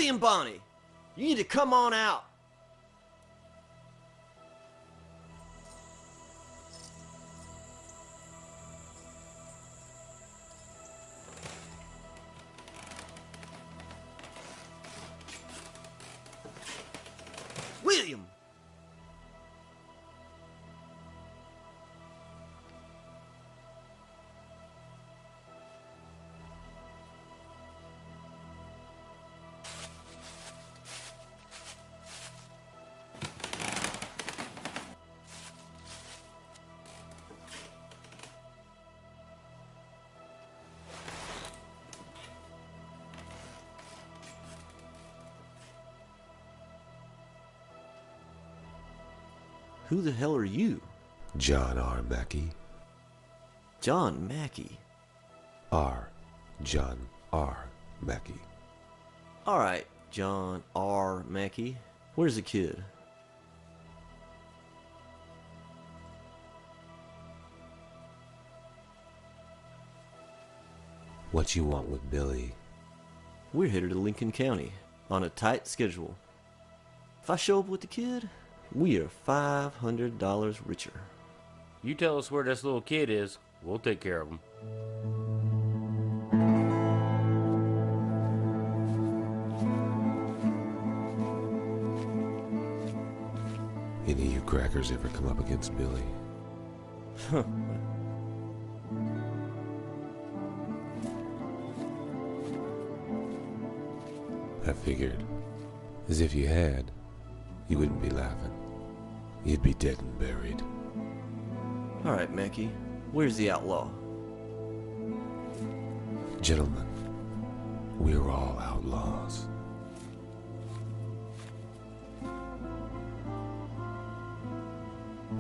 William Bonney, you need to come on out. William! Who the hell are you? John R. Mackey. John Mackey. John R. Mackey. All right, John R. Mackey. Where's the kid? What you want with Billy? We're headed to Lincoln County on a tight schedule. If I show up with the kid, we are $500 richer. You tell us where this little kid is, we'll take care of him. Any of you crackers ever come up against Billy? I figured, as if you had, you wouldn't be laughing. You'd be dead and buried. All right, Mackey, where's the outlaw? Gentlemen, we're all outlaws.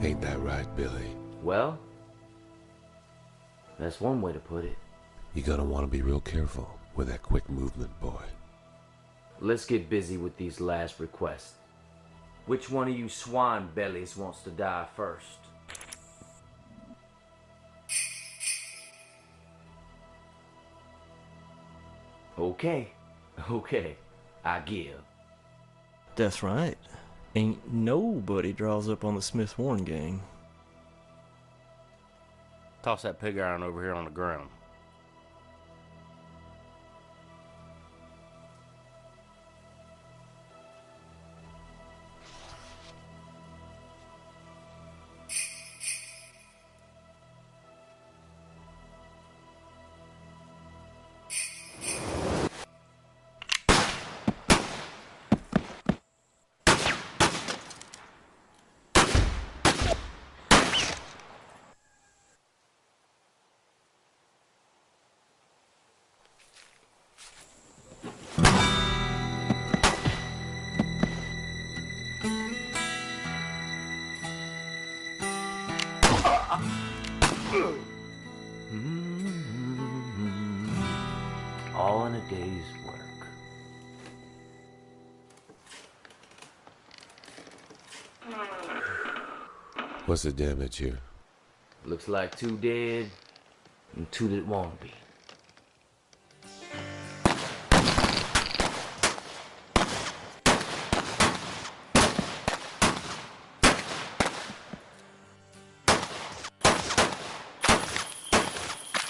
Ain't that right, Billy? Well, that's one way to put it. You're gonna want to be real careful with that quick movement, boy. Let's get busy with these last requests. Which one of you swine bellies wants to die first? Okay, I give. That's right. Ain't nobody draws up on the Smith Warren gang. Toss that pig iron over here on the ground. All in a day's work. What's the damage here? Looks like 2 dead and 2 that won't be.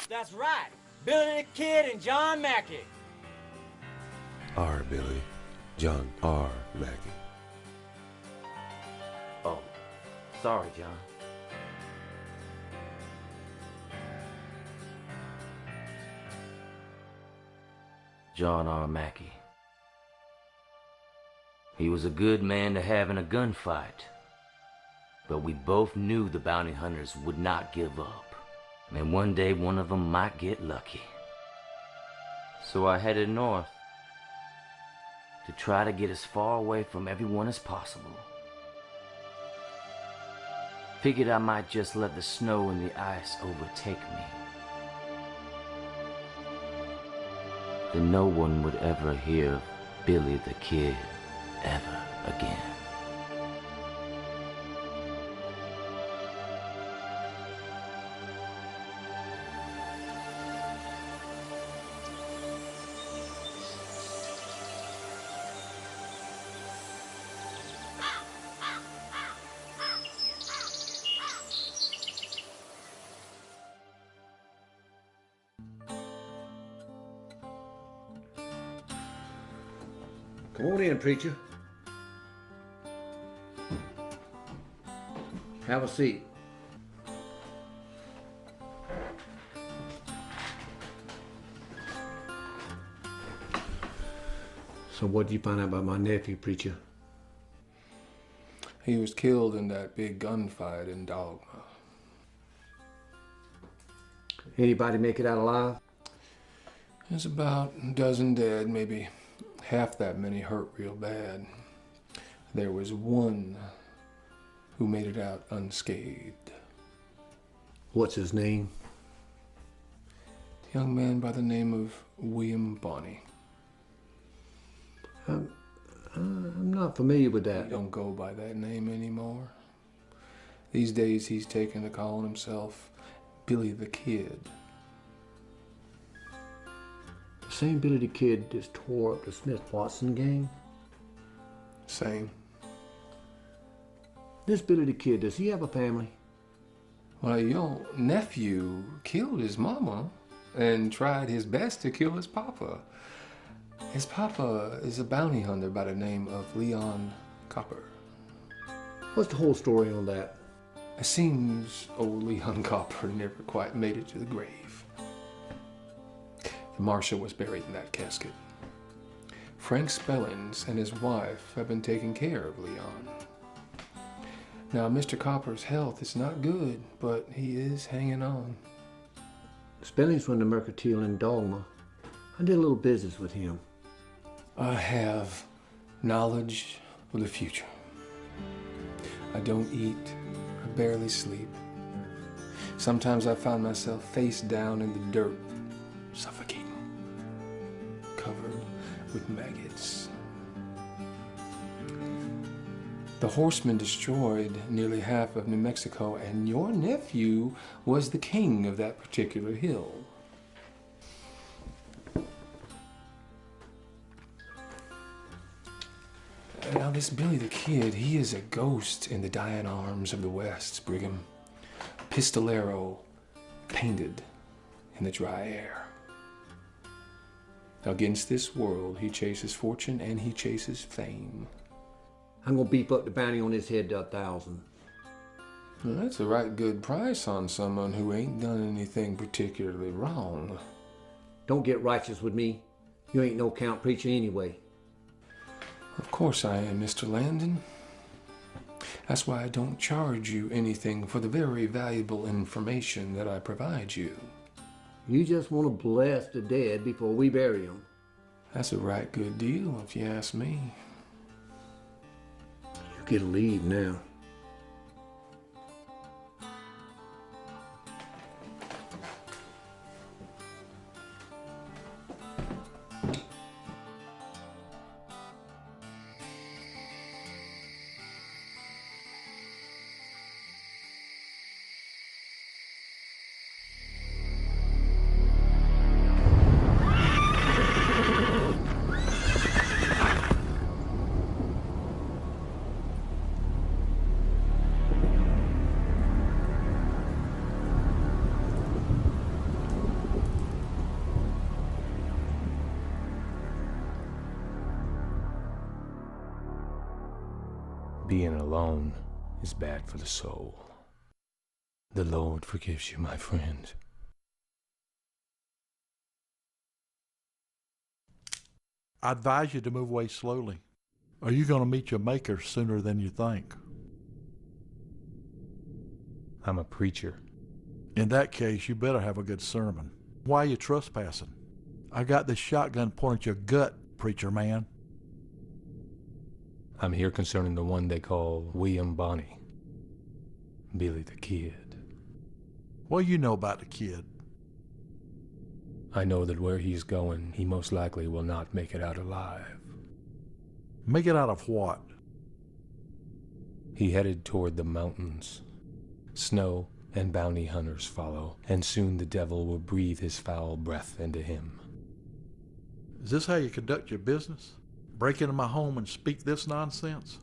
That's right. Billy the Kid and John Mackey. R. Billy. John R. Mackey. Oh, sorry, John. John R. Mackey. He was a good man to have in a gunfight, but we both knew the bounty hunters would not give up. And one day one of them might get lucky. So I headed north to try to get as far away from everyone as possible. Figured I might just let the snow and the ice overtake me. Then no one would ever hear of Billy the Kid ever again. Come on in, preacher. Have a seat. So what did you find out about my nephew, preacher? He was killed in that big gunfight in Dogma. Anybody make it out alive? There's about a dozen dead, maybe half that many hurt real bad. There was one who made it out unscathed. What's his name? A young man by the name of William Bonney. I'm not familiar with that. He don't go by that name anymore. These days he's taken to calling himself Billy the Kid. The same Billy the Kid just tore up the Smith-Watson gang? Same. This Billy the Kid, does he have a family? Well, your nephew killed his mama and tried his best to kill his papa. His papa is a bounty hunter by the name of Leon Copper. What's the whole story on that? It seems old Leon Copper never quite made it to the grave. The marshal was buried in that casket. Frank Spellings and his wife have been taking care of Leon. Now, Mr. Copper's health is not good, but he is hanging on. Spellings from the Mercantile in Dogma. I did a little business with him. I have knowledge of the future. I don't eat, I barely sleep. Sometimes I find myself face down in the dirt, suffocating, covered with maggots. The horsemen destroyed nearly half of New Mexico, and your nephew was the king of that particular hill. Now, this Billy the Kid, he is a ghost in the dying arms of the West, Brigham. A pistolero painted in the dry air. Against this world, he chases fortune and he chases fame. I'm gonna beef up the bounty on his head to 1,000. Well, that's a right good price on someone who ain't done anything particularly wrong. Don't get righteous with me. You ain't no count preacher anyway. Of course I am, Mr. Landon. That's why I don't charge you anything for the very valuable information that I provide you. You just want to bless the dead before we bury them. That's a right good deal, if you ask me. You get to leave now. Being alone is bad for the soul. The Lord forgives you, my friend. I advise you to move away slowly. Are you going to meet your maker sooner than you think? I'm a preacher. In that case, you better have a good sermon. Why are you trespassing? I got this shotgun pointed at your gut, preacher man. I'm here concerning the one they call William Bonney. Billy the Kid. What do you know about the kid? I know that where he's going, he most likely will not make it out alive. Make it out of what? He headed toward the mountains. Snow and bounty hunters follow, and soon the devil will breathe his foul breath into him. Is this how you conduct your business? Break into my home and speak this nonsense?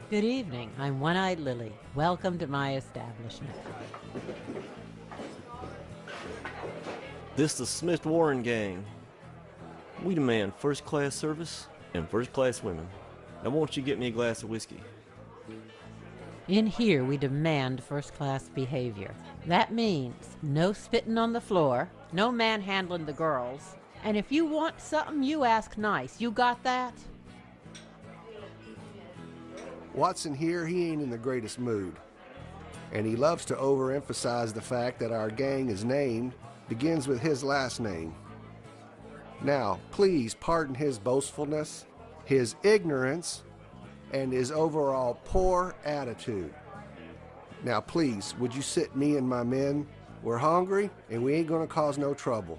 Good evening. I'm One-Eyed Lily. Welcome to my establishment. This the Smith Warren Gang. We demand first-class service and first-class women. Now won't you get me a glass of whiskey? In here, we demand first-class behavior. That means no spitting on the floor, no manhandling the girls, and if you want something, you ask nice. You got that? Watson here, he ain't in the greatest mood. And he loves to overemphasize the fact that our gang is named begins with his last name. Now, please pardon his boastfulness, his ignorance, and his overall poor attitude. Now, please, would you sit me and my men? We're hungry, and we ain't gonna cause no trouble.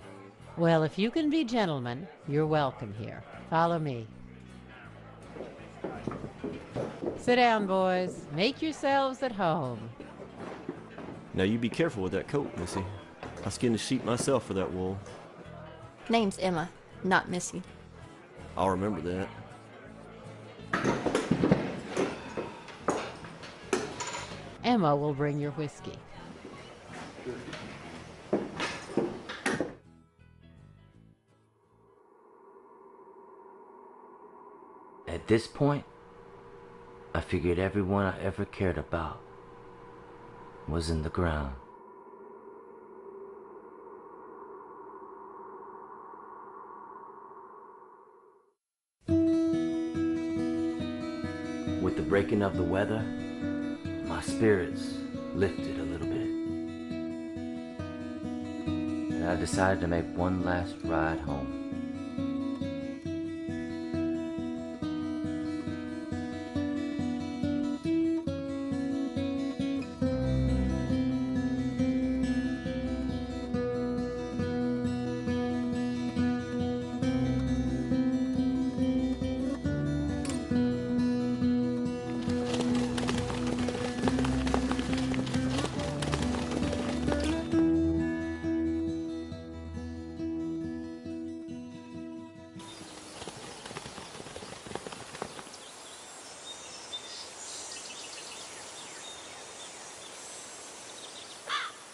Well, if you can be gentlemen, you're welcome here. Follow me. Sit down, boys. Make yourselves at home. Now you be careful with that coat, Missy. I skinned a sheep myself for that wool. Name's Emma, not Missy. I'll remember that. Emma will bring your whiskey. At this point, I figured everyone I ever cared about was in the ground. With the breaking of the weather, my spirits lifted a little bit. And I decided to make one last ride home.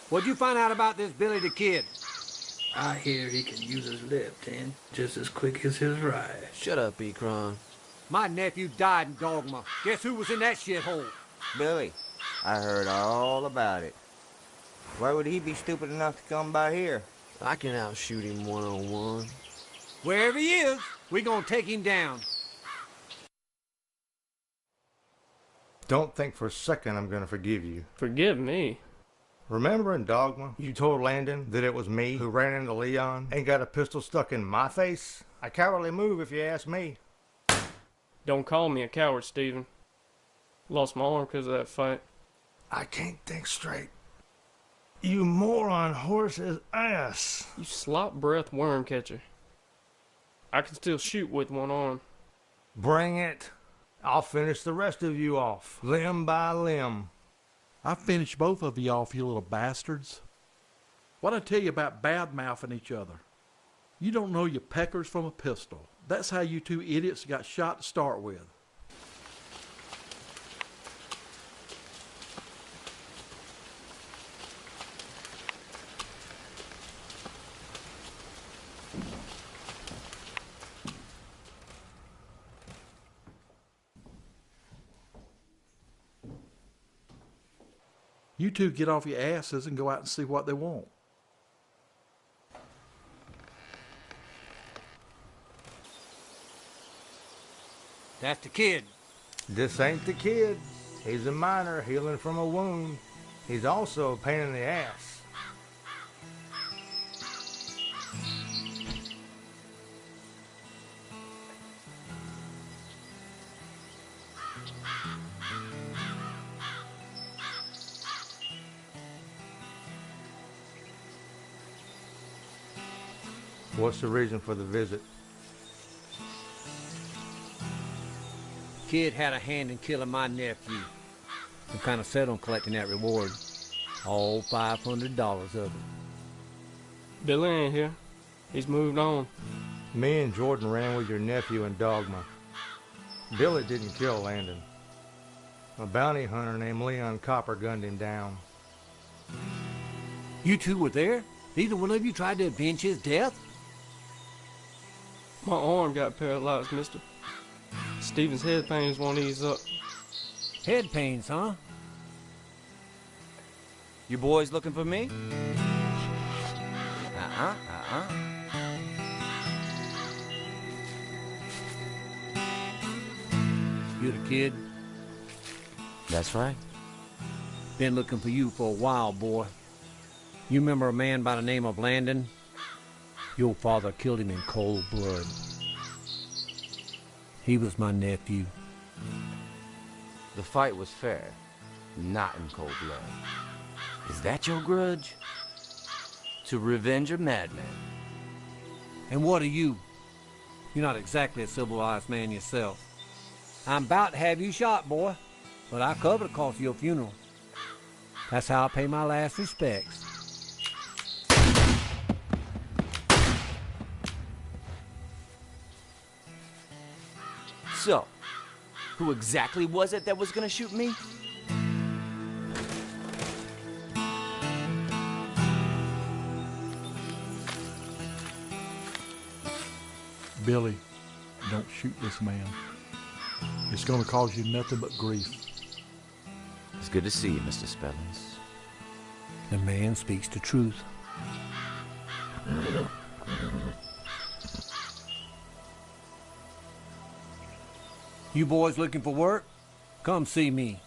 What'd you find out about this Billy the Kid? I hear he can use his left hand just as quick as his right. Shut up, Ekron. My nephew died in Dogma. Guess who was in that shithole? Billy. I heard all about it. Why would he be stupid enough to come by here? I can outshoot him one-on-one. Wherever he is, we gonna take him down. Don't think for a second I'm gonna forgive you. Forgive me? Remember in Dogma, you told Landon that it was me who ran into Leon and got a pistol stuck in my face? A cowardly move if you ask me. Don't call me a coward, Stephen. Lost my arm because of that fight. I can't think straight. You moron horse's ass. You slop breath worm catcher. I can still shoot with one arm. Bring it. I'll finish the rest of you off, limb by limb. I finished both of you off, you little bastards. What'd I tell you about bad-mouthing each other? You don't know your peckers from a pistol. That's how you two idiots got shot to start with. You two get off your asses and go out and see what they want. That's the kid. This ain't the kid. He's a miner healing from a wound. He's also a pain in the ass. What's the reason for the visit? Kid had a hand in killing my nephew. I'm kind of set on collecting that reward. All $500 of it. Billy ain't here. He's moved on. Me and Jordan ran with your nephew in Dogma. Billy didn't kill Landon. A bounty hunter named Leon Copper gunned him down. You two were there? Neither one of you tried to avenge his death? My arm got paralyzed, mister. Stephen's head pains won't ease up. Head pains, huh? You boys looking for me? You the kid? That's right. Been looking for you for a while, boy. You remember a man by the name of Landon? Your father killed him in cold blood. He was my nephew. The fight was fair, not in cold blood. Is that your grudge? To revenge a madman? And what are you? You're not exactly a civilized man yourself. I'm about to have you shot, boy, but I covered the cost of your funeral. That's how I pay my last respects. So, who exactly was it that was gonna shoot me? Billy, don't shoot this man. It's gonna cause you nothing but grief. It's good to see you, Mr. Spellins. The man speaks the truth. You boys looking for work? Come see me.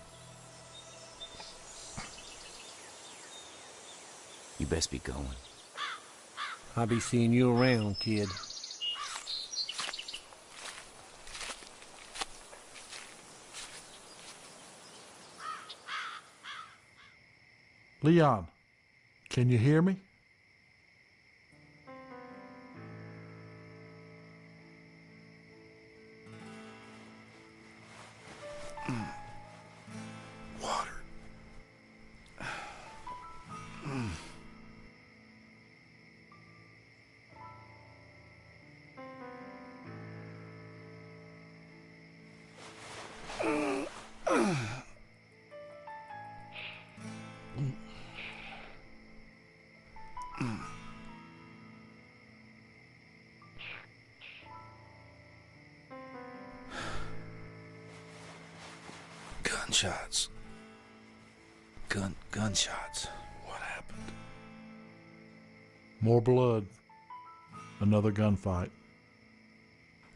You best be going. I'll be seeing you around, kid. Leon, can you hear me? Water. Gunshots. Gunshots. What happened? More blood. Another gunfight.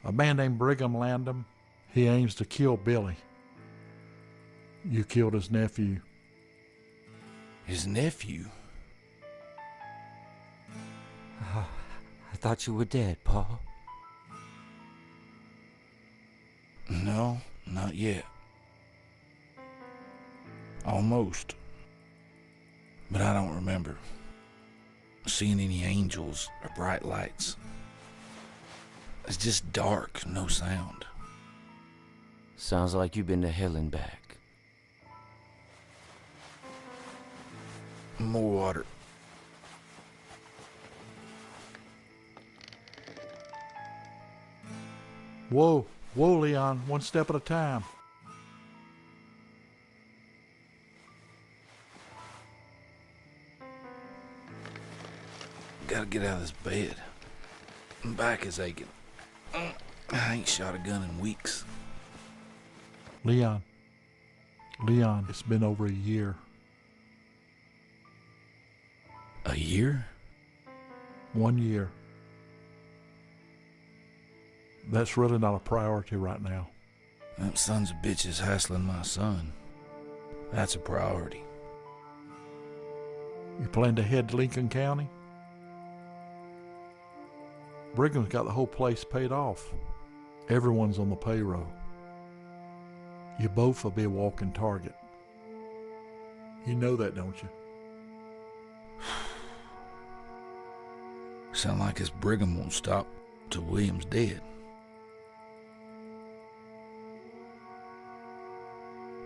A man named Brigham Landon. He aims to kill Billy. You killed his nephew. His nephew? Oh, I thought you were dead, Paul. No, not yet. Almost. But I don't remember seeing any angels or bright lights. It's just dark, no sound. Sounds like you've been to hell and back. More water. Whoa, Leon, one step at a time. Gotta get out of this bed. My back is aching. I ain't shot a gun in weeks. Leon, it's been over a year. A year? 1 year. That's really not a priority right now. Them sons of bitches hassling my son. That's a priority. You plan to head to Lincoln County? Brigham's got the whole place paid off. Everyone's on the payroll. You both will be a walking target. You know that, don't you? Sound like this Brigham won't stop till William's dead.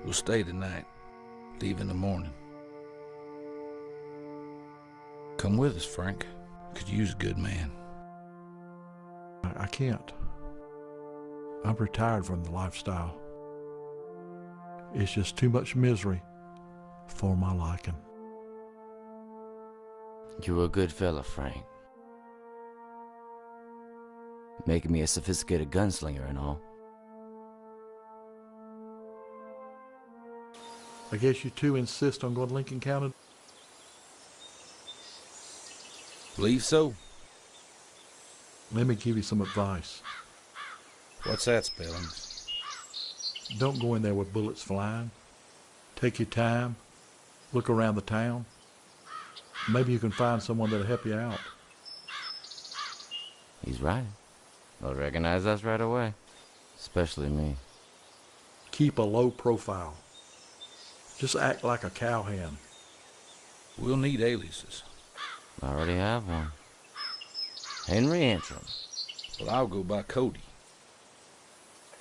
We'll stay tonight, leave in the morning. Come with us, Frank. Could use a good man. I can't. I'm retired from the lifestyle. It's just too much misery for my liking. You're a good fella, Frank. Making me a sophisticated gunslinger and all. I guess you two insist on going to Lincoln County? Believe so. Let me give you some advice. What's that, Spellings? Don't go in there with bullets flying. Take your time. Look around the town. Maybe you can find someone that'll help you out. He's right. They'll recognize us right away. Especially me. Keep a low profile. Just act like a cowhand. We'll need aliases. I already have one. Henry Antrim. Well, I'll go by Cody.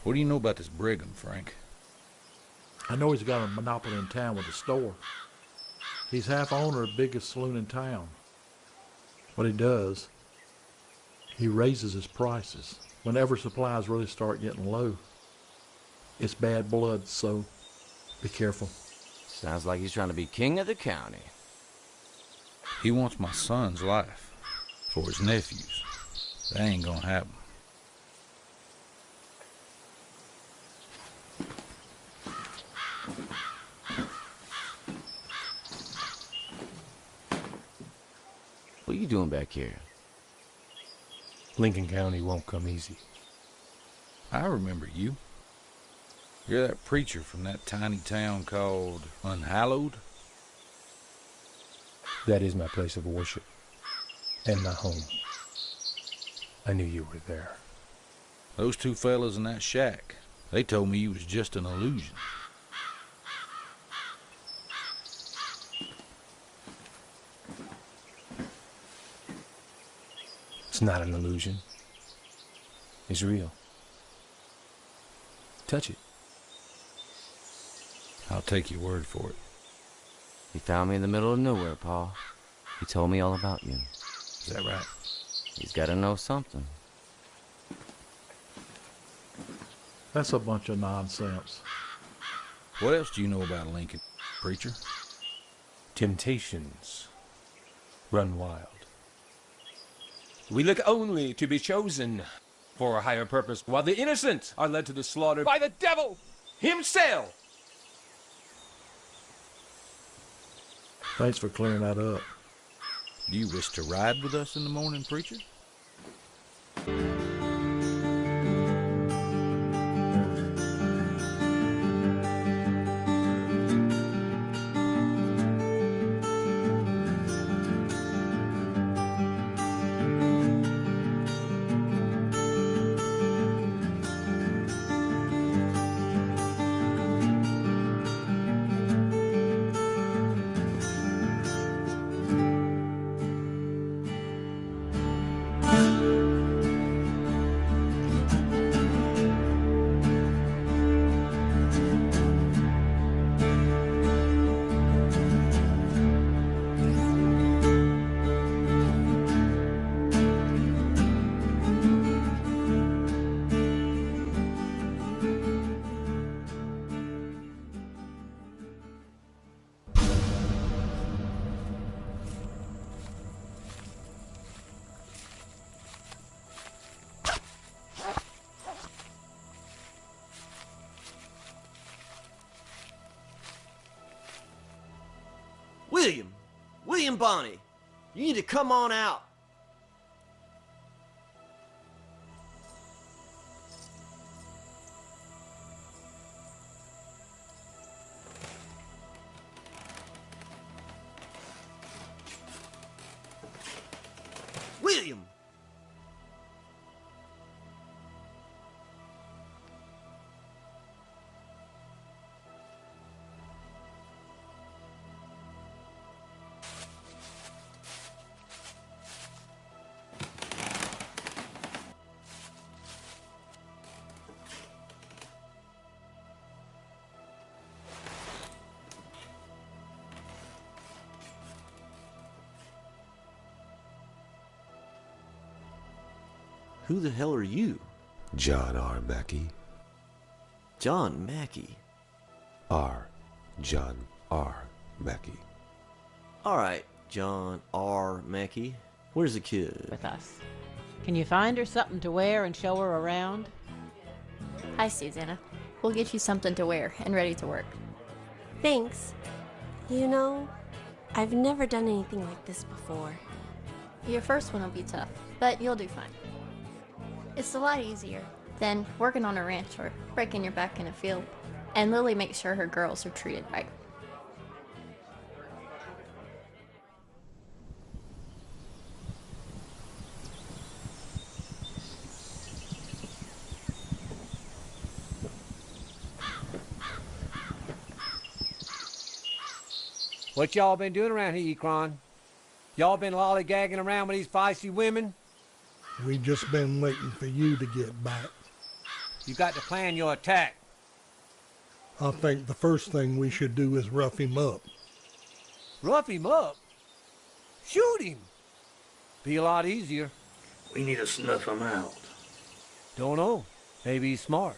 What do you know about this Brigham, Frank? I know he's got a monopoly in town with a store. He's half owner of the biggest saloon in town. What he does, he raises his prices whenever supplies really start getting low. It's bad blood, so be careful. Sounds like he's trying to be king of the county. He wants my son's life for his nephews. That ain't gonna happen. What are you doing back here? Lincoln County won't come easy. I remember you. You're that preacher from that tiny town called Unhallowed? That is my place of worship and my home. I knew you were there. Those two fellas in that shack, they told me you was just an illusion. It's not an illusion. It's real. Touch it. I'll take your word for it. He found me in the middle of nowhere, Paul. He told me all about you. Is that right? He's got to know something. That's a bunch of nonsense. What else do you know about Lincoln, preacher? Temptations run wild. We look only to be chosen for a higher purpose, while the innocent are led to the slaughter by the devil himself. Thanks for clearing that up. Do you wish to ride with us in the morning, preacher? William Bonney, you need to come on out. William! Who the hell are you? John R. Mackey. John Mackey? R. John R. Mackey. All right, John R. Mackey. Where's the kid? With us. Can you find her something to wear and show her around? Hi, Susanna. We'll get you something to wear and ready to work. Thanks. You know, I've never done anything like this before. Your first one will be tough, but you'll do fine. It's a lot easier than working on a ranch or breaking your back in a field. And Lily makes sure her girls are treated right. What y'all been doing around here, Ekron? Y'all been lollygagging around with these feisty women? We just been waiting for you to get back. You got to plan your attack. I think the first thing we should do is rough him up. Rough him up? Shoot him! Be a lot easier. We need to snuff him out. Don't know. Maybe he's smart.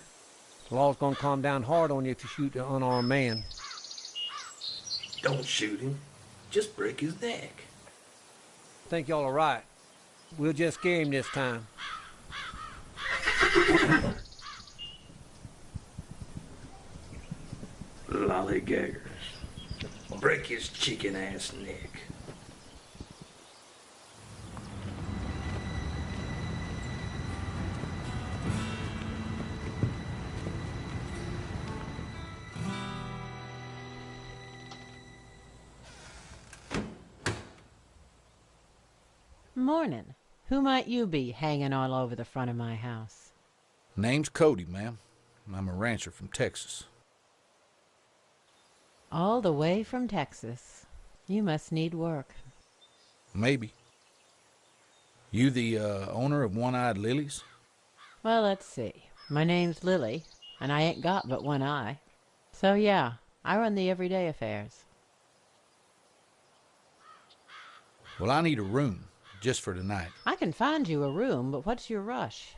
The law's gonna come down hard on you if you shoot an unarmed man. Don't shoot him. Just break his neck. Think y'all are right. We'll just scare him this time. Lollygaggers. Break his chicken-ass neck. Morning. Who might you be hanging all over the front of my house? Name's Cody, ma'am. I'm a rancher from Texas. All the way from Texas. You must need work. Maybe. You the owner of One-Eyed Lilies? Well, let's see. My name's Lily, and I ain't got but one eye. So yeah, I run the everyday affairs. Well, I need a room, just for tonight. I can find you a room, but what's your rush?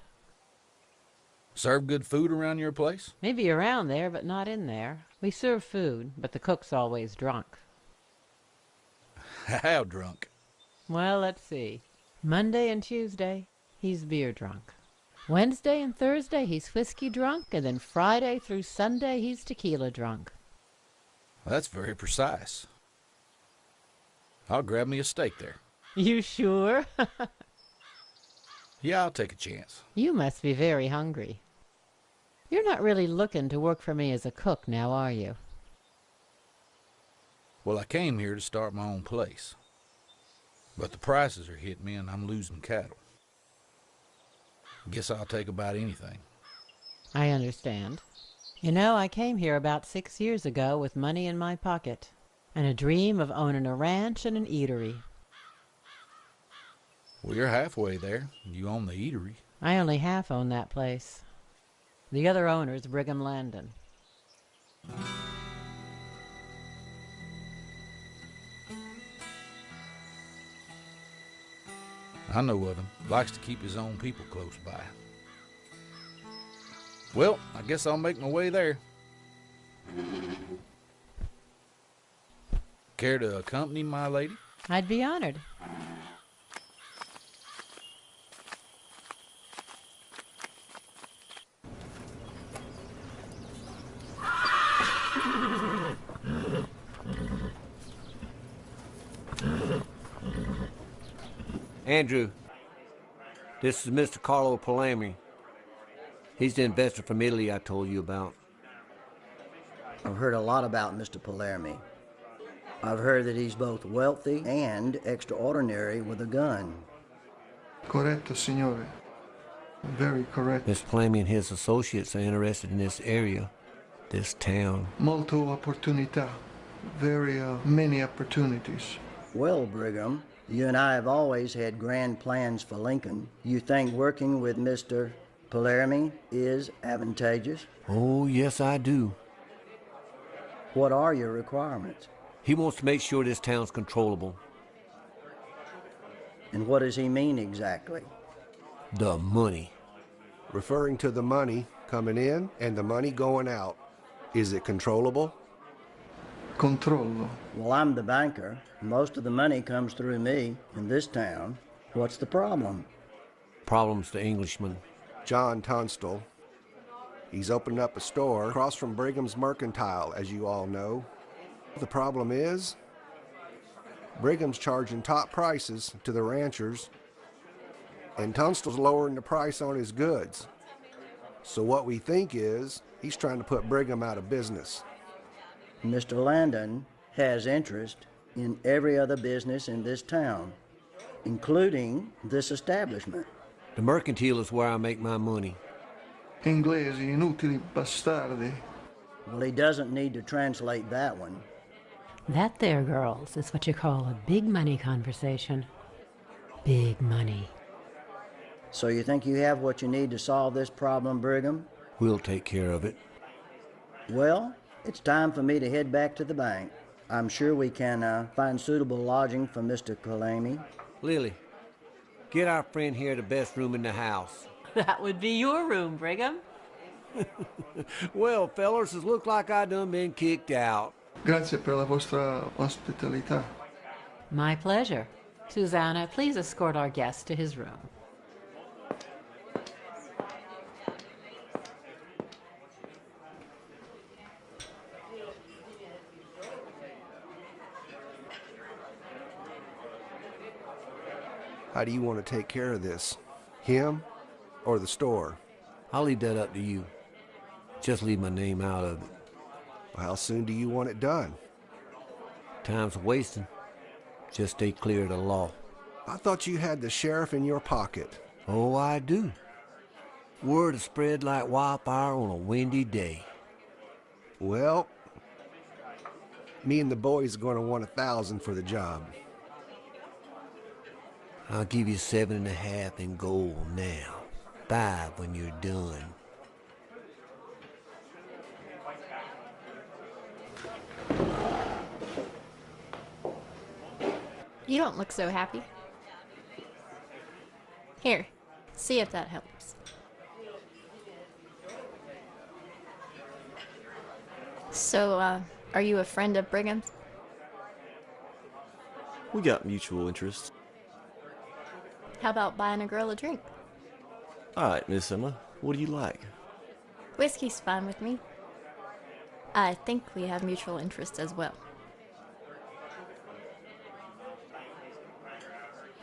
Serve good food around your place? Maybe around there, but not in there. We serve food, but the cook's always drunk. How drunk? Well, let's see. Monday and Tuesday, he's beer drunk. Wednesday and Thursday, he's whiskey drunk, and then Friday through Sunday, he's tequila drunk. Well, that's very precise. I'll grab me a steak there. You sure? Yeah, I'll take a chance. You must be very hungry. You're not really looking to work for me as a cook now, are you? Well, I came here to start my own place. But the prices are hitting me and I'm losing cattle. Guess I'll take about anything. I understand. You know, I came here about 6 years ago with money in my pocket and a dream of owning a ranch and an eatery. Well, you're halfway there. You own the eatery. I only half own that place. The other owner's Brigham Landon. I know of him. Likes to keep his own people close by. Well, I guess I'll make my way there. Care to accompany my lady? I'd be honored. Andrew, this is Mr. Carlo Palermi. He's the investor from Italy I told you about. I've heard a lot about Mr. Palermi. I've heard that he's both wealthy and extraordinary with a gun. Corretto, signore. Very correct. Mr. Palermi and his associates are interested in this area, this town. Molto opportunità. Very many opportunities. Well, Brigham, you and I have always had grand plans for Lincoln. You think working with Mr. Palermi is advantageous? Oh, yes, I do. What are your requirements? He wants to make sure this town's controllable. And what does he mean exactly? The money. Referring to the money coming in and the money going out. Is it controllable? Controllo. Well, I'm the banker. Most of the money comes through me in this town. What's the problem? Problem's the Englishman. John Tunstall. He's opened up a store across from Brigham's Mercantile, as you all know. The problem is, Brigham's charging top prices to the ranchers, and Tunstall's lowering the price on his goods. So what we think is, he's trying to put Brigham out of business. Mr. Landon has interest in every other business in this town, including this establishment. The Mercantile is where I make my money. Inglesi, inutili bastardi. Well, he doesn't need to translate that one. That there, girls, is what you call a big money conversation. Big money. So you think you have what you need to solve this problem, Brigham? We'll take care of it. Well, it's time for me to head back to the bank. I'm sure we can find suitable lodging for Mr. Kalami. Lily, get our friend here the best room in the house. That would be your room, Brigham. Well, fellers, it looks like I done been kicked out. Grazie per la vostra ospitalità. My pleasure. Susanna, please escort our guest to his room. How do you want to take care of this? Him or the store? I'll leave that up to you. Just leave my name out of it. How soon do you want it done? Time's wasting. Just stay clear of the law. I thought you had the sheriff in your pocket. Oh, I do. Word is spread like wildfire on a windy day. Well, me and the boys are going to want 1,000 for the job. I'll give you 7.5 in gold now. 5 when you're done. You don't look so happy. Here, see if that helps. So, are you a friend of Brigham's? We got mutual interests. How about buying a girl a drink? All right, Miss Emma, what do you like? Whiskey's fine with me. I think we have mutual interests as well.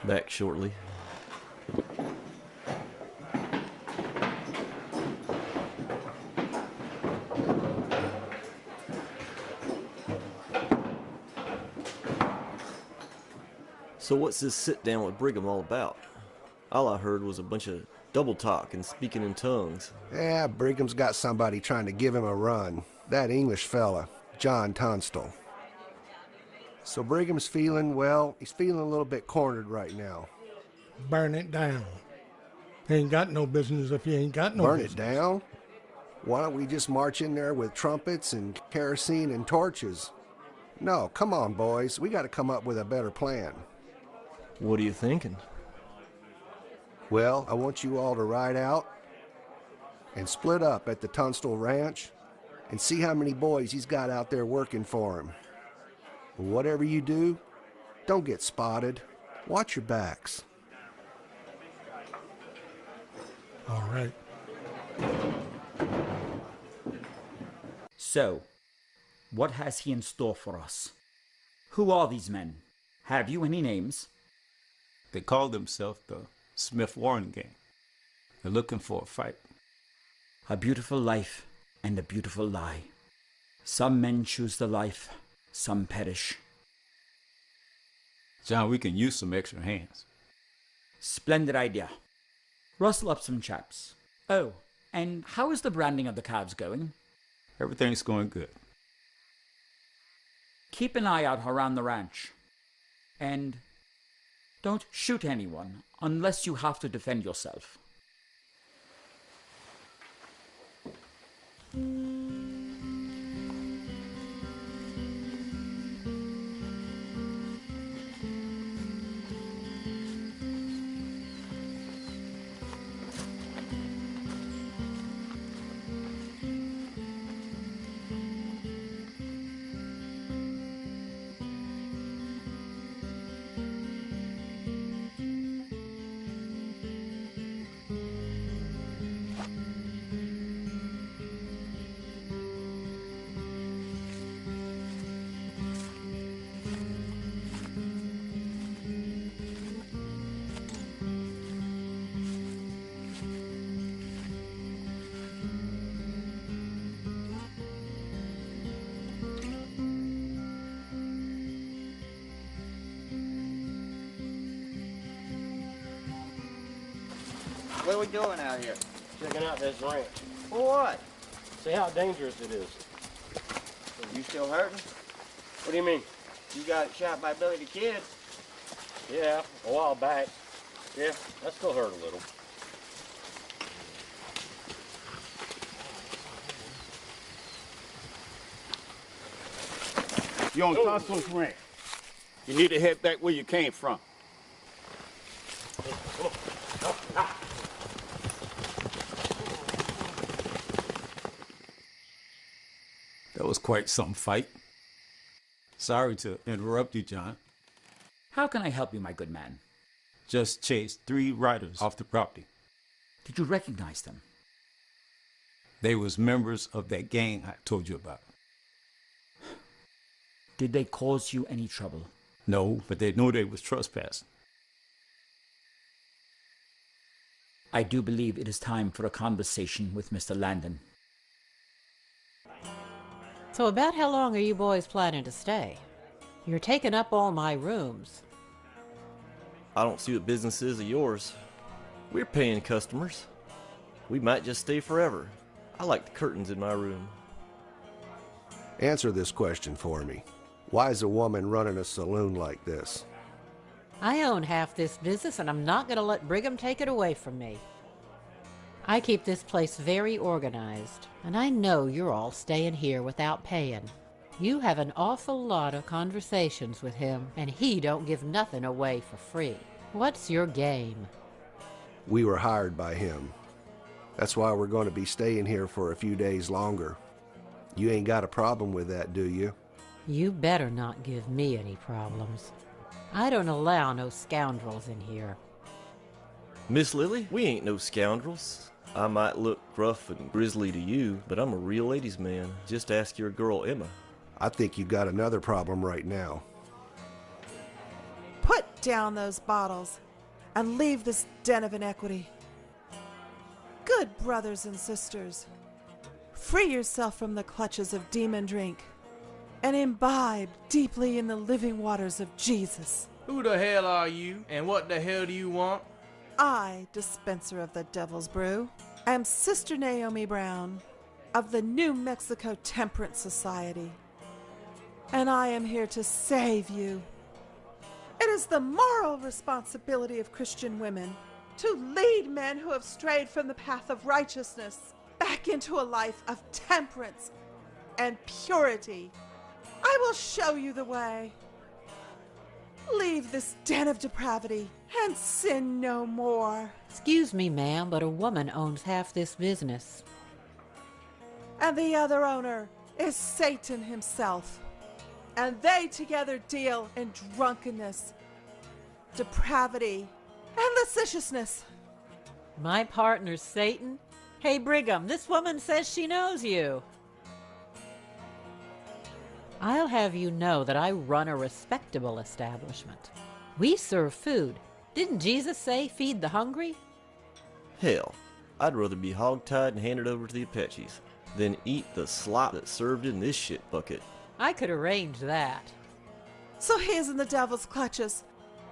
Back shortly. So what's this sit down with Brigham all about? All I heard was a bunch of double talk and speaking in tongues. Yeah, Brigham's got somebody trying to give him a run. That English fella, John Tunstall. So Brigham's feeling, well, he's feeling a little bit cornered right now. Burn it down. Ain't got no business if you ain't got no Burn business. it down? Why don't we just march in there with trumpets and kerosene and torches? No, come on, boys. We got to come up with a better plan. What are you thinking? Well, I want you all to ride out and split up at the Tunstall Ranch and see how many boys he's got out there working for him. Whatever you do, don't get spotted. Watch your backs. All right. So, what has he in store for us? Who are these men? Have you any names? They call themselves the Smith Warren Gang. They're looking for a fight. A beautiful life and a beautiful lie. Some men choose the life, some perish. John, we can use some extra hands. Splendid idea. Rustle up some chaps. Oh, and how is the branding of the calves going? Everything's going good. Keep an eye out around the ranch. And don't shoot anyone unless you have to defend yourself. What are we doing out here? Checking out this ranch. For what? See how dangerous it is. You still hurting? What do you mean? You got shot by Billy the Kid. Yeah, a while back. Yeah, that still hurt a little. You're on Santos Ranch. You need to head back where you came from. That was quite some fight. Sorry to interrupt you, John. How can I help you, my good man? Just chased 3 riders off the property. Did you recognize them? They was members of that gang I told you about. Did they cause you any trouble? No, but they knew they was trespassing. I do believe it is time for a conversation with Mr. Landon. So about how long are you boys planning to stay? You're taking up all my rooms. I don't see what business is of yours. We're paying customers. We might just stay forever. I like the curtains in my room. Answer this question for me. Why is a woman running a saloon like this? I own half this business, and I'm not going to let Brigham take it away from me. I keep this place very organized, and I know you're all staying here without paying. You have an awful lot of conversations with him, and he don't give nothing away for free. What's your game? We were hired by him. That's why we're going to be staying here for a few days longer. You ain't got a problem with that, do you? You better not give me any problems. I don't allow no scoundrels in here. Miss Lily, we ain't no scoundrels. I might look rough and grisly to you, but I'm a real ladies' man. Just ask your girl Emma. I think you got another problem right now. Put down those bottles and leave this den of inequity. Good brothers and sisters, free yourself from the clutches of demon drink and imbibe deeply in the living waters of Jesus. Who the hell are you, and what the hell do you want? I, dispenser of the devil's brew, am Sister Naomi Brown of the New Mexico Temperance Society, and I am here to save you. It is the moral responsibility of Christian women to lead men who have strayed from the path of righteousness back into a life of temperance and purity. I will show you the way. Leave this den of depravity and sin no more. Excuse me, ma'am, but a woman owns half this business. And the other owner is Satan himself. And they together deal in drunkenness, depravity, and licentiousness. My partner's Satan? Hey, Brigham, this woman says she knows you. I'll have you know that I run a respectable establishment. We serve food. Didn't Jesus say, feed the hungry? Hell, I'd rather be hogtied and handed over to the Apaches than eat the slop that's served in this shit bucket. I could arrange that. So he's in the devil's clutches.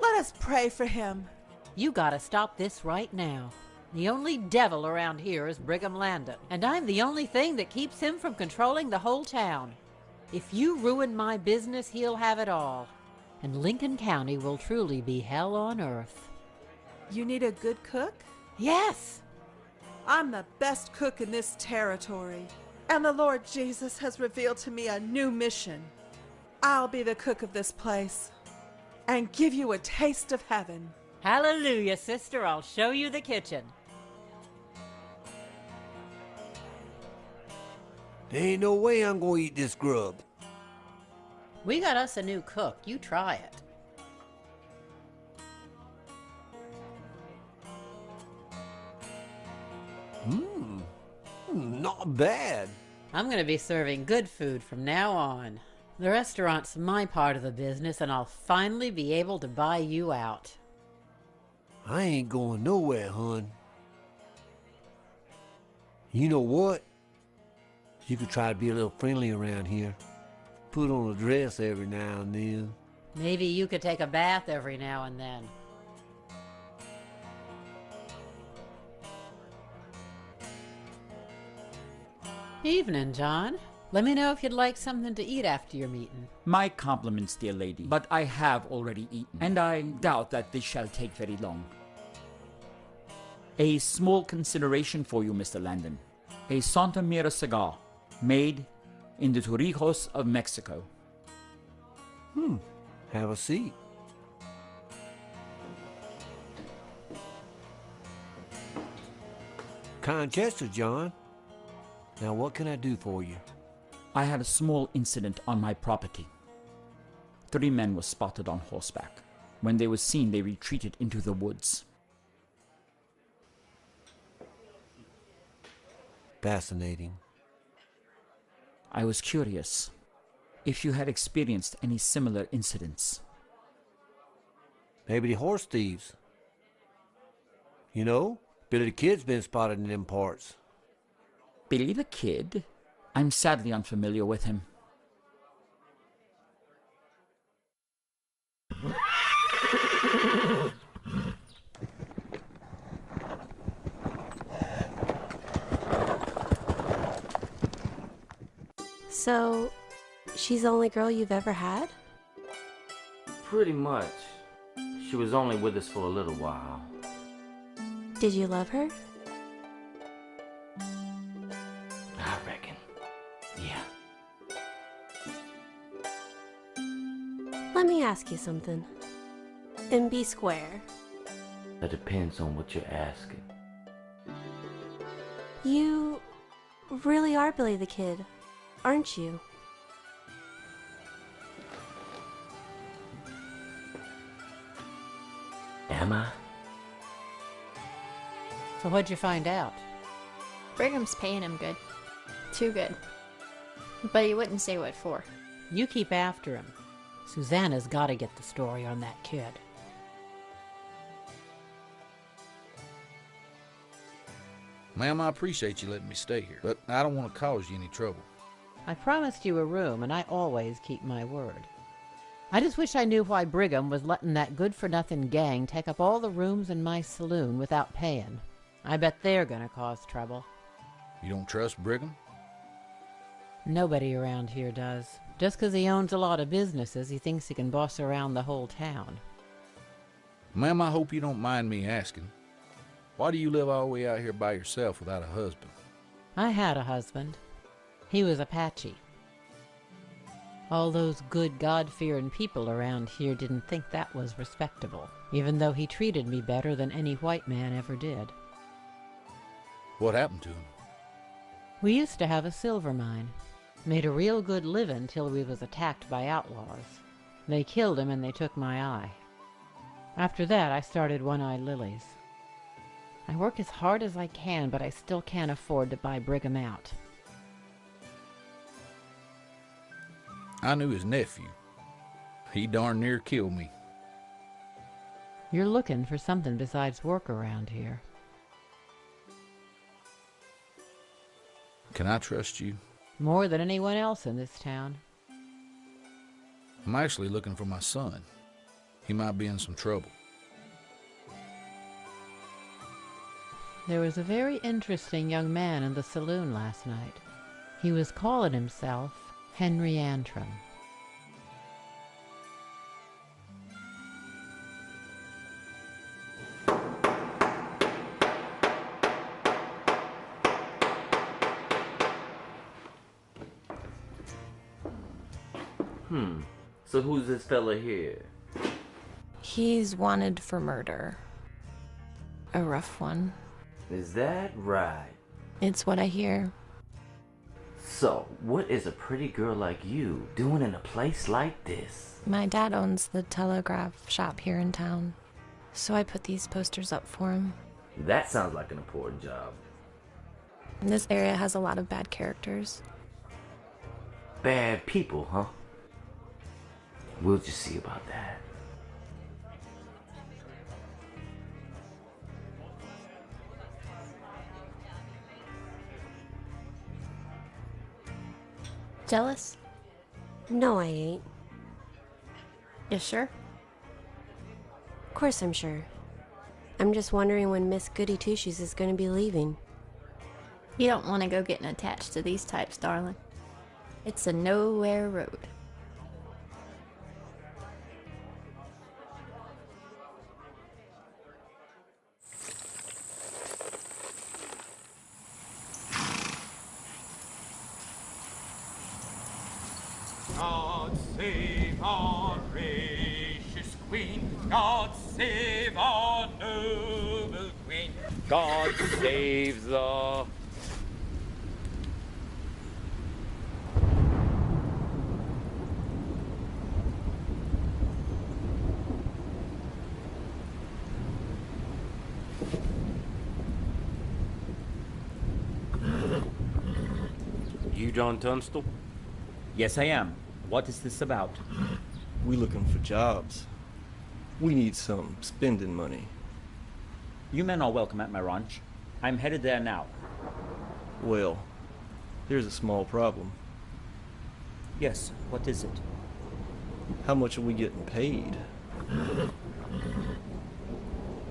Let us pray for him. You gotta stop this right now. The only devil around here is Brigham Landon, and I'm the only thing that keeps him from controlling the whole town. If you ruin my business, he'll have it all. And Lincoln County will truly be hell on earth. You need a good cook? Yes! I'm the best cook in this territory. And the Lord Jesus has revealed to me a new mission. I'll be the cook of this place and give you a taste of heaven. Hallelujah, sister. I'll show you the kitchen. There ain't no way I'm gonna eat this grub. We got us a new cook. You try it. Not bad. I'm gonna be serving good food from now on. The restaurant's my part of the business, and I'll finally be able to buy you out. I ain't going nowhere, hon. You know what? You could try to be a little friendly around here. Put on a dress every now and then. Maybe you could take a bath every now and then. Evening, John. Let me know if you'd like something to eat after your meeting. My compliments, dear lady, but I have already eaten, and I doubt that this shall take very long. A small consideration for you, Mr. Landon. A Santa Mira cigar, made in the Torrijos of Mexico. Have a seat. Kind gesture, John. Now what can I do for you? I had a small incident on my property. 3 men were spotted on horseback. When they were seen, they retreated into the woods. Fascinating. I was curious if you had experienced any similar incidents. Maybe the horse thieves. You know, Billy the Kid's been spotted in them parts. Billy the Kid? I'm sadly unfamiliar with him. So, she's the only girl you've ever had? Pretty much. She was only with us for a little while. Did you love her? I reckon. Yeah. Let me ask you something. And be square. That depends on what you're asking. You really are Billy the Kid, aren't you? Am I? So what'd you find out? Brigham's paying him good. Too good. But he wouldn't say what for. You keep after him. Susanna's got to get the story on that kid. Ma'am, I appreciate you letting me stay here, but I don't want to cause you any trouble. I promised you a room, and I always keep my word. I just wish I knew why Brigham was letting that good-for-nothing gang take up all the rooms in my saloon without paying. I bet they're gonna cause trouble. You don't trust Brigham? Nobody around here does. Just 'cause he owns a lot of businesses, he thinks he can boss around the whole town. Ma'am, I hope you don't mind me asking. Why do you live all the way out here by yourself without a husband? I had a husband. He was Apache. All those good God-fearing people around here didn't think that was respectable, even though he treated me better than any white man ever did. What happened to him? We used to have a silver mine. Made a real good living till we was attacked by outlaws. They killed him and they took my eye. After that, I started One-Eyed Lilies. I work as hard as I can, but I still can't afford to buy Brigham out. I knew his nephew. He darn near killed me. You're looking for something besides work around here. Can I trust you? More than anyone else in this town. I'm actually looking for my son. He might be in some trouble. There was a very interesting young man in the saloon last night. He was calling himself Henry Antrim. So who's this fella here? He's wanted for murder. A rough one. Is that right? It's what I hear. So, what is a pretty girl like you doing in a place like this? My dad owns the telegraph shop here in town, so I put these posters up for him. That sounds like an important job. This area has a lot of bad characters. Bad people, huh? We'll just see about that. Jealous? No, I ain't. You sure? Of course I'm sure. I'm just wondering when Miss Goody Two-Shoes is going to be leaving. You don't want to go getting attached to these types, darling. It's a nowhere road. God save our gracious Queen. God save our noble Queen. God save the... You John Tunstall? Yes, I am. What is this about? We looking for jobs. We need some spending money. You men are welcome at my ranch. I'm headed there now. Well, there's a small problem. Yes, what is it? How much are we getting paid?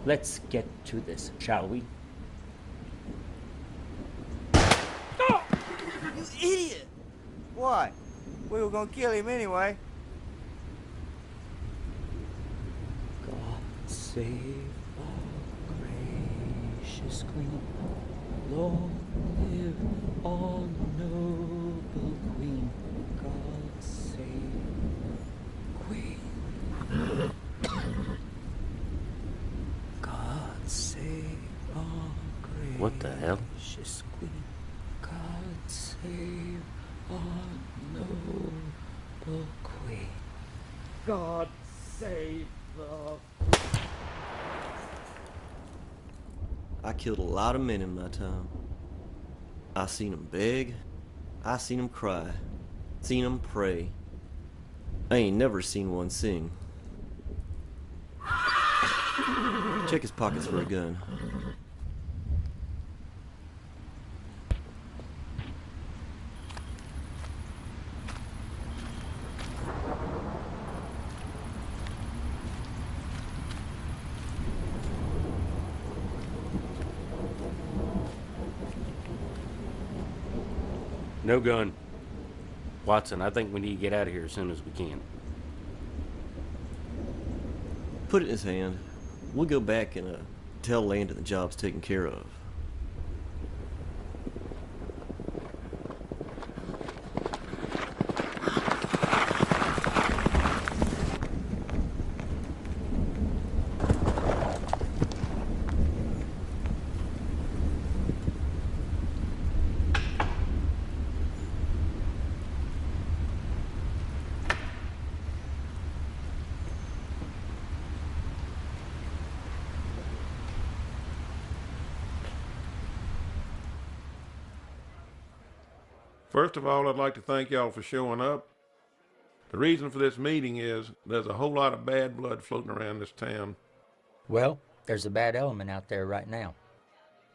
Let's get to this, shall we? You idiot! What? We were gonna kill him anyway. God save our gracious Queen. Long live our noble Queen. God save Queen. God save our gracious What the hell? Queen. God save our noble Queen. God save the... I killed a lot of men in my time. I seen them beg. I seen them cry. Seen them pray. I ain't never seen one sing. Check his pockets for a gun. No gun. Watson, I think we need to get out of here as soon as we can. Put it in his hand. We'll go back and tell Landon the job's taken care of. First of all, I'd like to thank y'all for showing up. The reason for this meeting is there's a whole lot of bad blood floating around this town. Well, there's a bad element out there right now.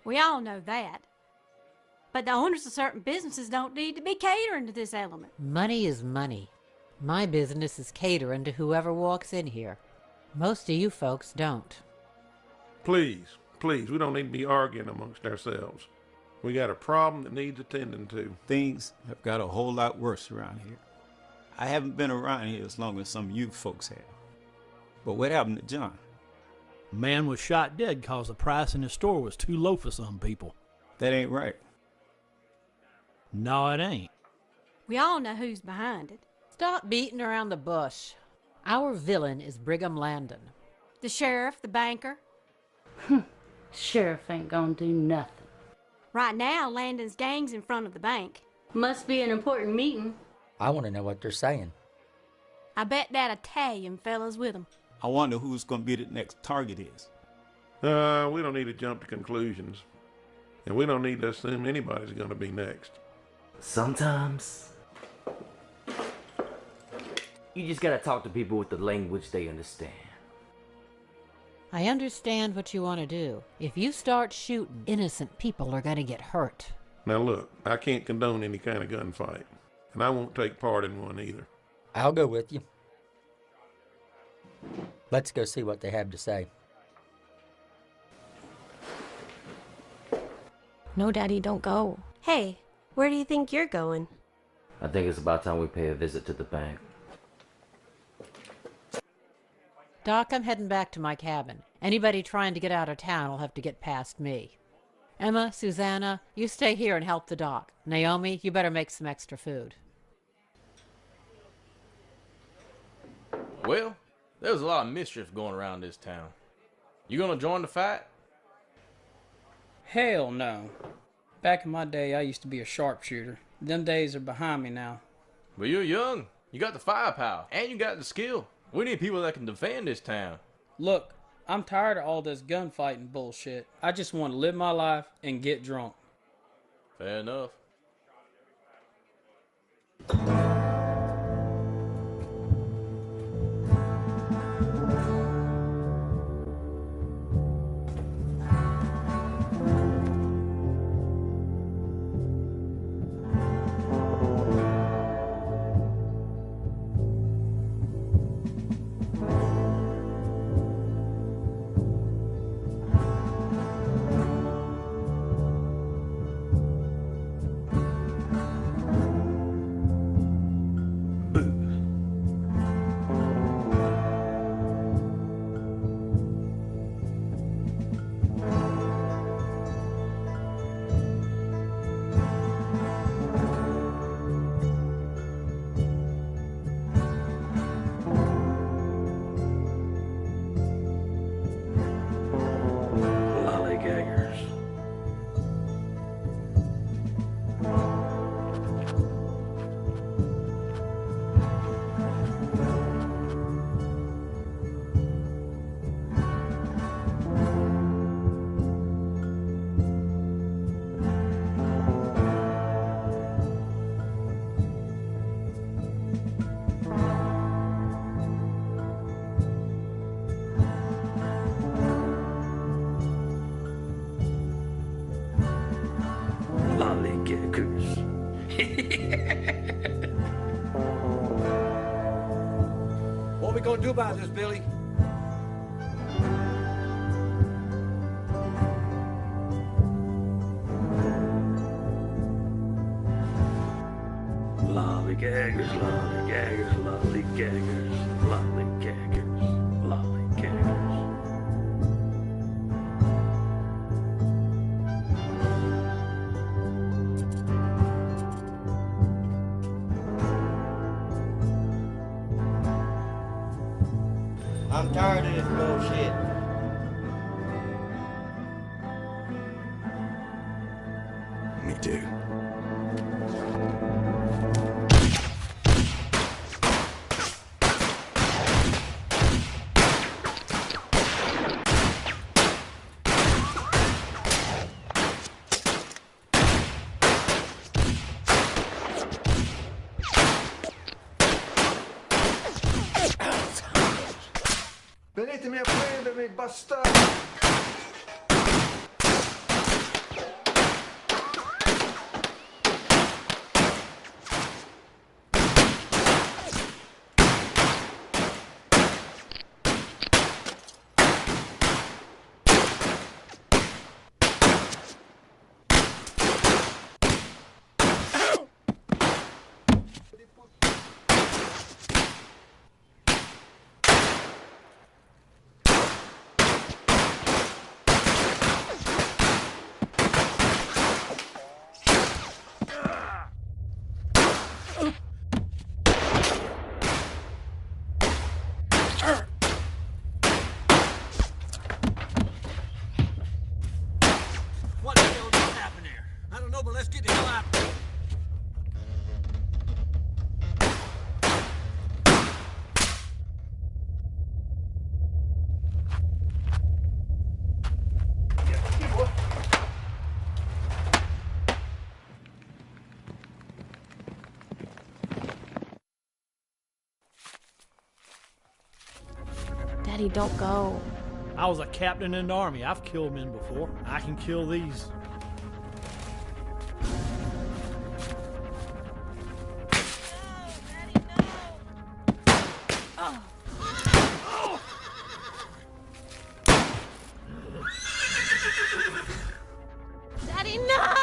We all know that. But the owners of certain businesses don't need to be catering to this element. Money is money. My business is catering to whoever walks in here. Most of you folks don't. Please, please, we don't need to be arguing amongst ourselves. We got a problem that needs attending to. Things have got a whole lot worse around here. I haven't been around here as long as some of you folks have. But what happened to John? A man was shot dead because the price in his store was too low for some people. That ain't right. No, it ain't. We all know who's behind it. Stop beating around the bush. Our villain is Brigham Landon. The sheriff, the banker. Sheriff ain't gonna do nothing. Right now, Landon's gang's in front of the bank. Must be an important meeting. I want to know what they're saying. I bet that Italian fella's with them. I wonder who's going to be the next target is. We don't need to jump to conclusions. And we don't need to assume anybody's going to be next. Sometimes you just gotta talk to people with the language they understand. I understand what you want to do. If you start shooting, innocent people are going to get hurt. Now look, I can't condone any kind of gunfight. And I won't take part in one either. I'll go with you. Let's go see what they have to say. No, Daddy, don't go. Hey, where do you think you're going? I think it's about time we pay a visit to the bank. Doc, I'm heading back to my cabin. Anybody trying to get out of town will have to get past me. Emma, Susanna, you stay here and help the doc. Naomi, you better make some extra food. Well, there's a lot of mischief going around this town. You gonna join the fight? Hell no. Back in my day, I used to be a sharpshooter. Them days are behind me now. But you're young. You got the firepower, and you got the skill. We need people that can defend this town. Look, I'm tired of all this gunfighting bullshit. I just want to live my life and get drunk. Fair enough. What we gonna do about this, Billy? Lollygaggers, lollygaggers, lollygaggers, lollygaggers, lollygaggers. I'm tired of this bullshit. Me too. Venitemi a prendermi, bastardi! What the hell just happened here? I don't know, but let's get the hell out of here. Daddy, don't go. I was a captain in the army. I've killed men before. I can kill these. Daddy, no!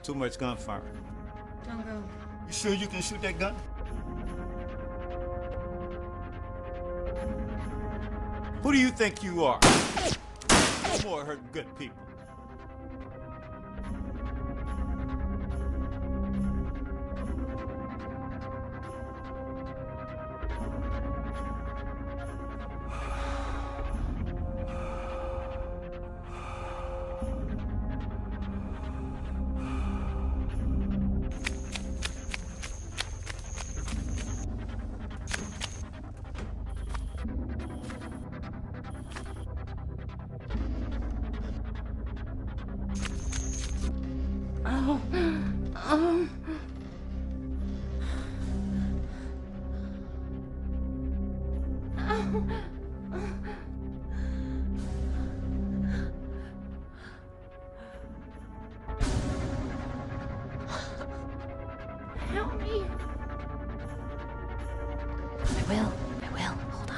Too much gunfire. Don't go. You sure you can shoot that gun? Who do you think you are? No more hurting good people. Help me. I will. Hold on.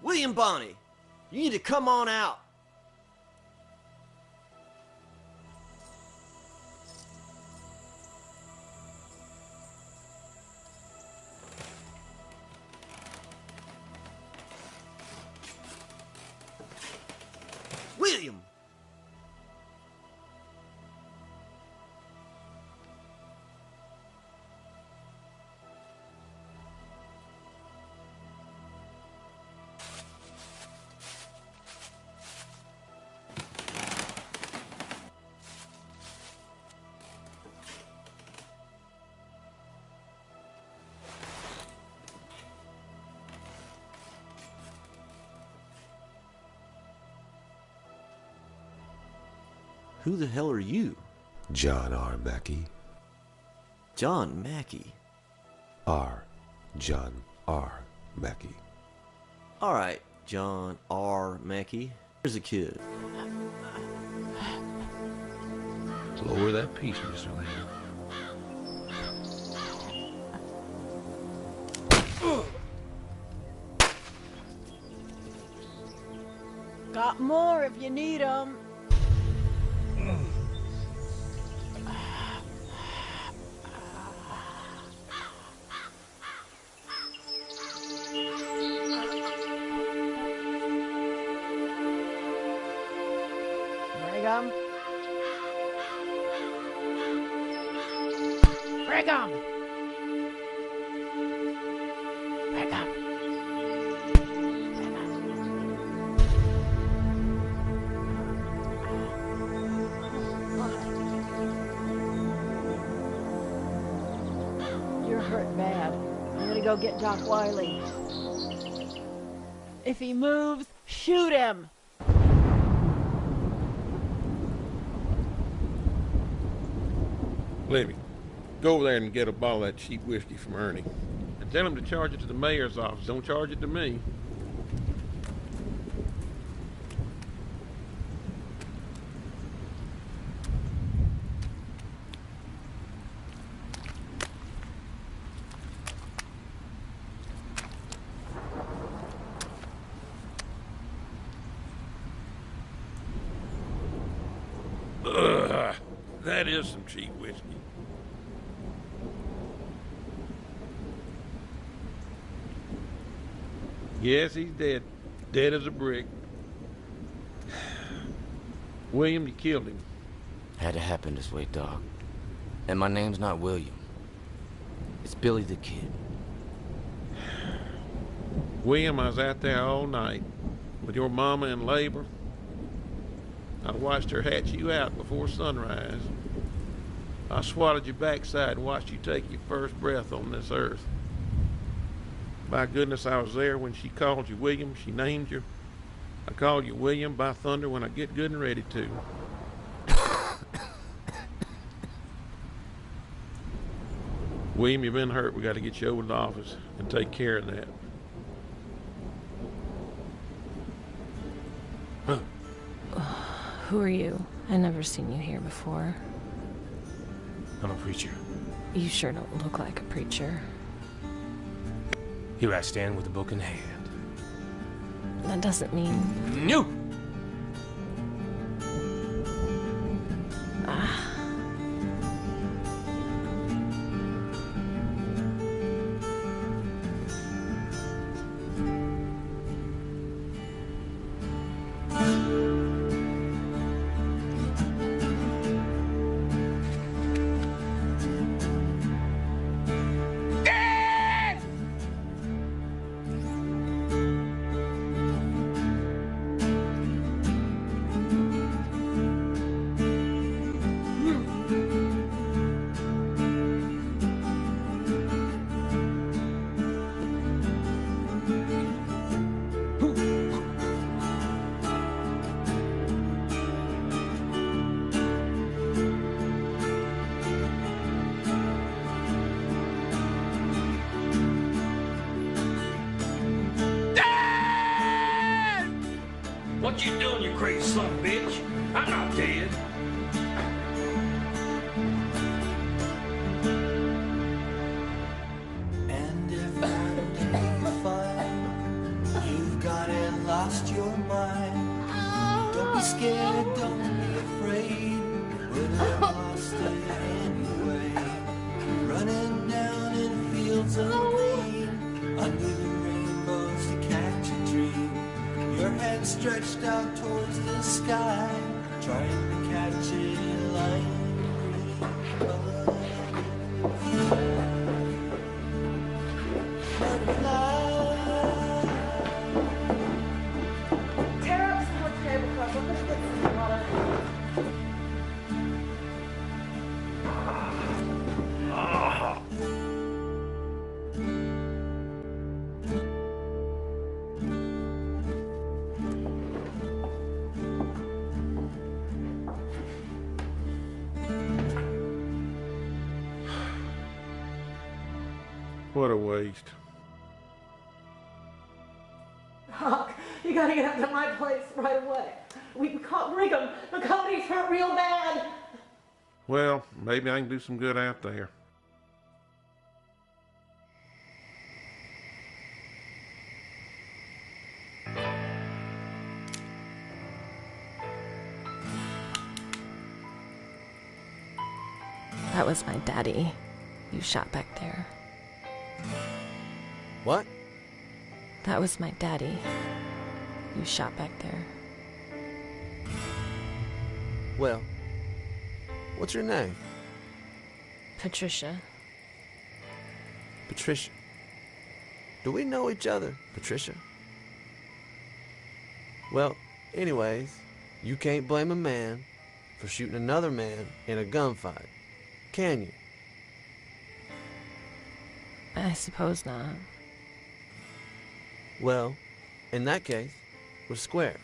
William Bonney, you need to come on out. William! Who the hell are you? John R. Mackey. John Mackey? John R. Mackey. All right, John R. Mackey. Here's a kid. Lower that piece, Mr. Lamb. Got more if you need them. Brigham. Brigham. Brigham. You're hurt bad. I'm gonna go get Doc Wiley. If he moves, shoot him! Libby, go over there and get a bottle of that cheap whiskey from Ernie. And tell him to charge it to the mayor's office. Don't charge it to me. That is some cheap whiskey. Yes, he's dead. Dead as a brick. William, you killed him. Had to happen this way, Doc. And my name's not William. It's Billy the Kid. William, I was out there all night with your mama in labor. I watched her hatch you out before sunrise. I swatted your backside and watched you take your first breath on this earth. By goodness, I was there when she called you William. She named you. I call you William by thunder when I get good and ready to. William, you've been hurt. We got to get you over to the office and take care of that. Who are you? I never seen you here before. I'm a preacher. You sure don't look like a preacher. Here I stand with a book in hand. That doesn't mean... No! What you doing, you crazy son of a bitch? I'm not dead. And if one day you find you've got and lost your mind, don't be scared, don't be afraid, but I've lost it anyway. Running down in fields of green, under the rainbows to catch a dream. Your head stretched out towards the sky, trying to catch a line. Tear up some more tablecloth. Let's get some water. What a waste. Doc, you gotta get up to my place right away. We caught Brigham. The company's hurt real bad. Well, maybe I can do some good out there. That was my daddy you shot back there. What? That was my daddy you shot back there. Well, what's your name? Patricia. Patricia. Do we know each other, Patricia? Well, anyways, you can't blame a man for shooting another man in a gunfight, can you? I suppose not. Well, in that case, we're square.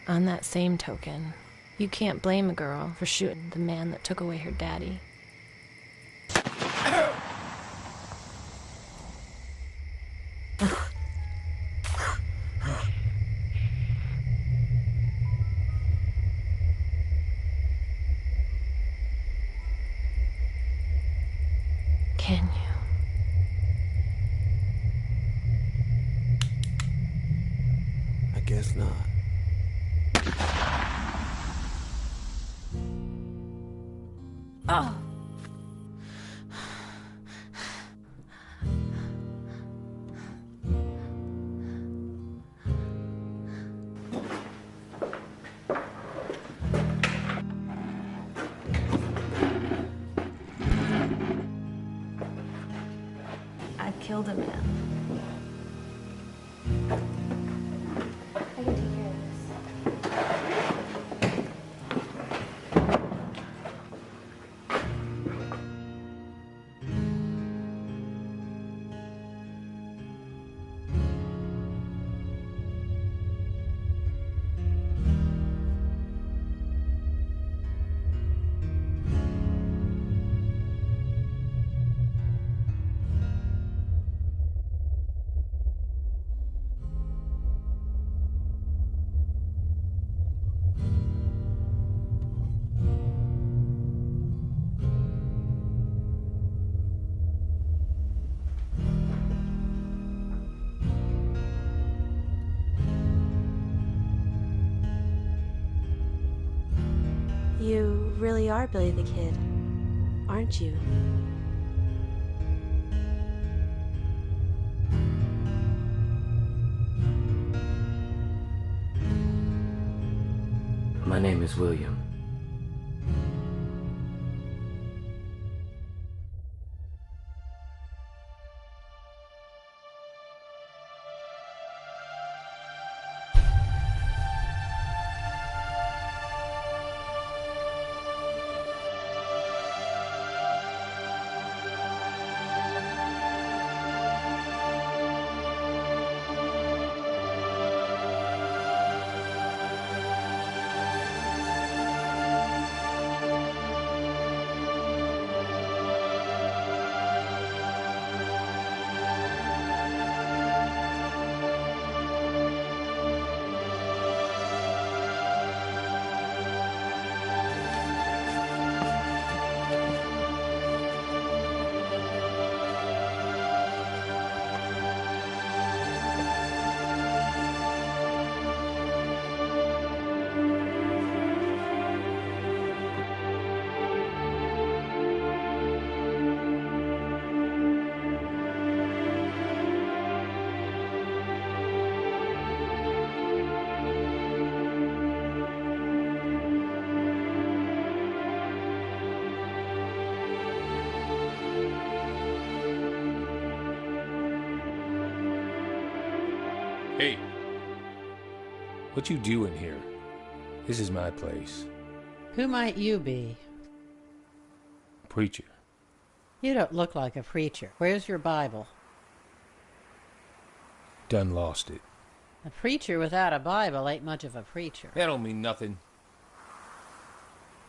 On that same token, you can't blame a girl for shooting the man that took away her daddy. Can you? I guess not. Oh. I killed a man. I can take care of this. You really are Billy the Kid, aren't you? My name is William. Hey, what you doing here? This is my place. Who might you be? Preacher. You don't look like a preacher. Where's your Bible? Done lost it. A preacher without a Bible ain't much of a preacher. That don't mean nothing.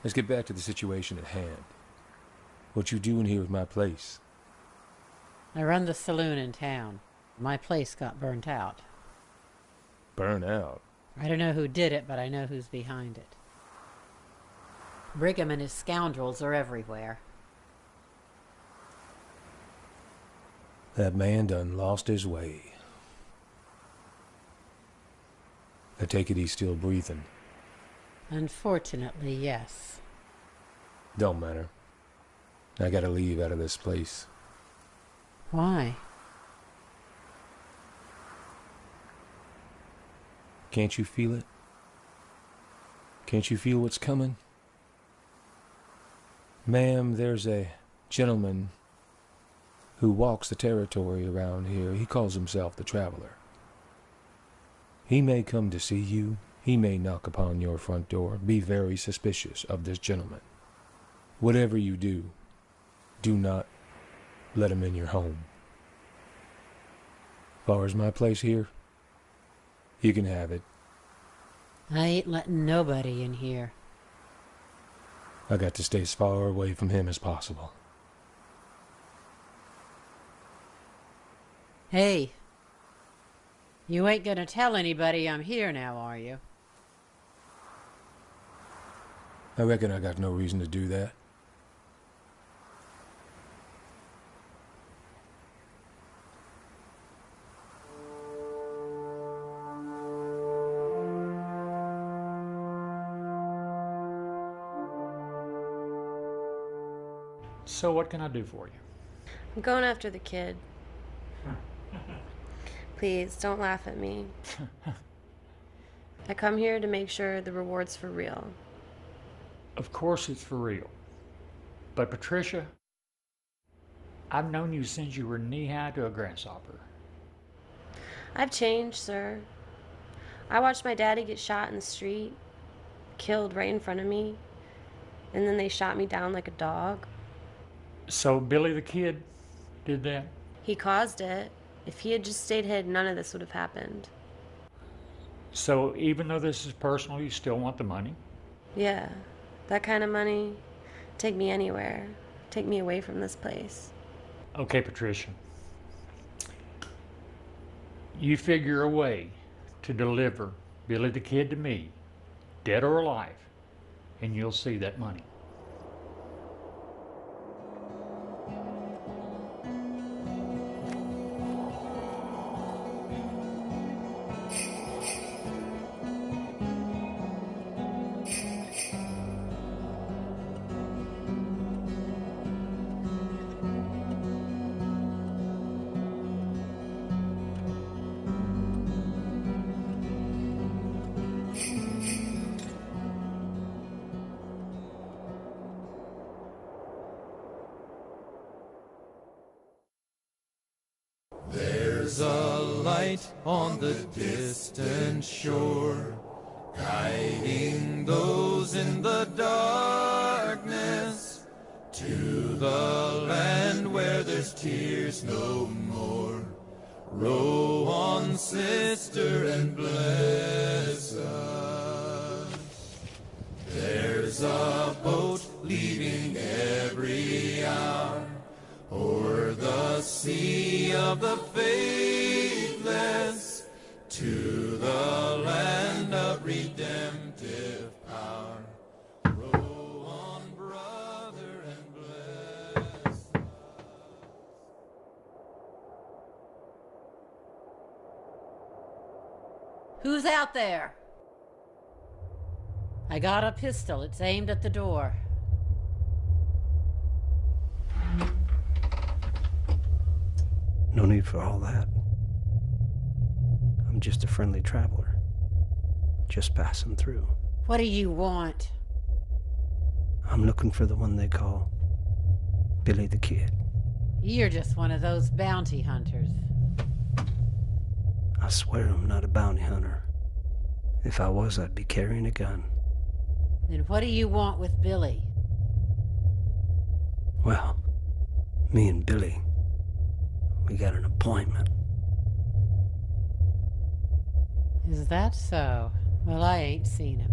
Let's get back to the situation at hand. What you doing here with my place? I run the saloon in town. My place got burnt out. Burn out? I don't know who did it, but I know who's behind it. Brigham and his scoundrels are everywhere. That man done lost his way. I take it he's still breathing. Unfortunately, yes. Don't matter. I gotta leave out of this place. Why? Can't you feel it? Can't you feel what's coming? Ma'am, there's a gentleman who walks the territory around here. He calls himself the Traveler. He may come to see you. He may knock upon your front door. Be very suspicious of this gentleman. Whatever you do, do not let him in your home. As far as my place here, you can have it. I ain't letting nobody in here. I got to stay as far away from him as possible. Hey, you ain't gonna tell anybody I'm here now, are you? I reckon I got no reason to do that. So what can I do for you? I'm going after the kid. Please, don't laugh at me. I come here to make sure the reward's for real. Of course it's for real. But Patricia, I've known you since you were knee-high to a grasshopper. I've changed, sir. I watched my daddy get shot in the street, killed right in front of me, and then they shot me down like a dog. So Billy the Kid did that? He caused it. If he had just stayed hid, none of this would have happened. So even though this is personal, you still want the money? Yeah, that kind of money. Take me anywhere. Take me away from this place. Okay, Patricia. You figure a way to deliver Billy the Kid to me, dead or alive, and you'll see that money. There's a light on the distant shore, guiding those in the darkness to the land where there's tears no more. Row on, sister, and bless us. There's a boat leaving every hour o'er the sea of the faithless, to the land of redemptive power. Row on, brother, and bless. Who's out there? I got a pistol. It's aimed at the door. No need for all that. I'm just a friendly traveler. Just passing through. What do you want? I'm looking for the one they call Billy the Kid. You're just one of those bounty hunters. I swear I'm not a bounty hunter. If I was, I'd be carrying a gun. Then what do you want with Billy? Well, me and Billy, we got an appointment. Is that so? Well, I ain't seen him.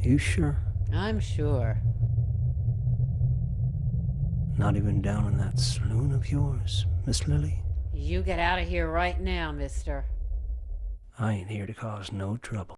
You sure? I'm sure. Not even down in that saloon of yours, Miss Lily? You get out of here right now, mister. I ain't here to cause no trouble.